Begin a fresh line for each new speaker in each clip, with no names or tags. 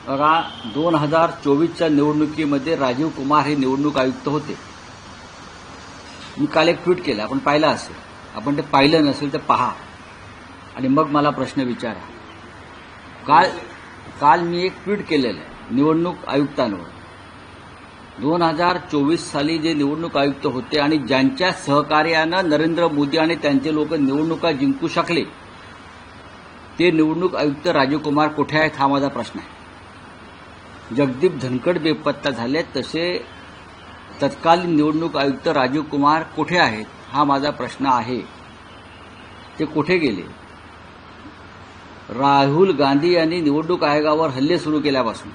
बघा 2024च्या निवडणुकीमध्ये राजीव कुमार हे निवडणूक आयुक्त होते. मी काल एक ट्विट केलं, आपण पाहिलं असेल. आपण ते पाहिलं नसेल तर पहा आणि मग मला प्रश्न विचारा. काल मी एक ट्विट केलेलं आहे निवडणूक आयुक्तांवर. 2024 साली जे निवडणूक आयुक्त होते आणि ज्यांच्या सहकार्यानं नरेंद्र मोदी आणि त्यांचे लोक निवडणुका जिंकू शकले, ते निवडणूक आयुक्त राजीव कुमार कुठे आहेत हा माझा प्रश्न आहे. जगदीप धनखड बेपत्ता झाले, तसे तत्कालीन निवडणूक आयुक्त राजीव कुमार कुठे आहेत हा माझा प्रश्न आहे. ते कुठे गेले? राहुल गांधी यांनी निवडणूक आयोगावर हल्ले सुरू केल्यापासून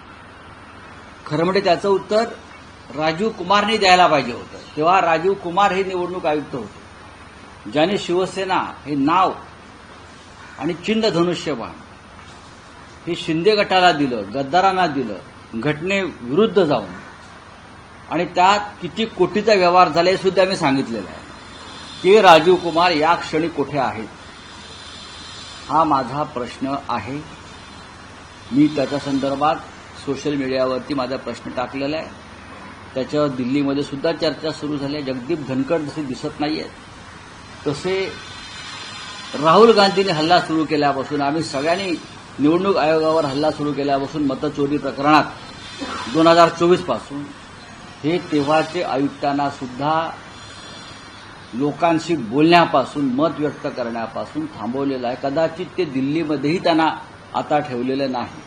खरं म्हणजे त्याचं उत्तर राजीव कुमारने द्यायला पाहिजे होतं. तेव्हा राजीव कुमार हे निवडणूक आयुक्त होते, ज्याने शिवसेना हे नाव आणि चिन्ह धनुष्यबाण हे शिंदे गटाला दिलं, गद्दारांना दिलं, घटनेविरुद्ध जाऊन, आणि त्यात किती कोटीचा व्यवहार झाला हे सुद्धा मी सांगितलेलं आहे. ते राजीव कुमार या क्षणी कुठे आहेत हा माझा प्रश्न आहे. मी त्याच्या संदर्भात सोशल मीडियावरती माझा प्रश्न टाकलेला आहे. त्याच्यावर दिल्लीमध्ये सुद्धा चर्चा सुरू झाली आहे. जगदीप धनखड जसे दिसत नाहीयेत, तसे राहुल गांधींनी हल्ला सुरू केल्यापासून, आम्ही सगळ्यांनी निवडणूक आयोगावर हल्ला सुरू केल्यापासून, मतचोरी प्रकरणात 2024 पासून, हे तेव्हाचे आयुक्तांना सुद्धा लोकांशी बोलण्यापासून, मत व्यक्त करण्यापासून थांबवलेलं आहे. कदाचित ते दिल्लीमध्येही त्यांना आता ठेवलेलं नाही.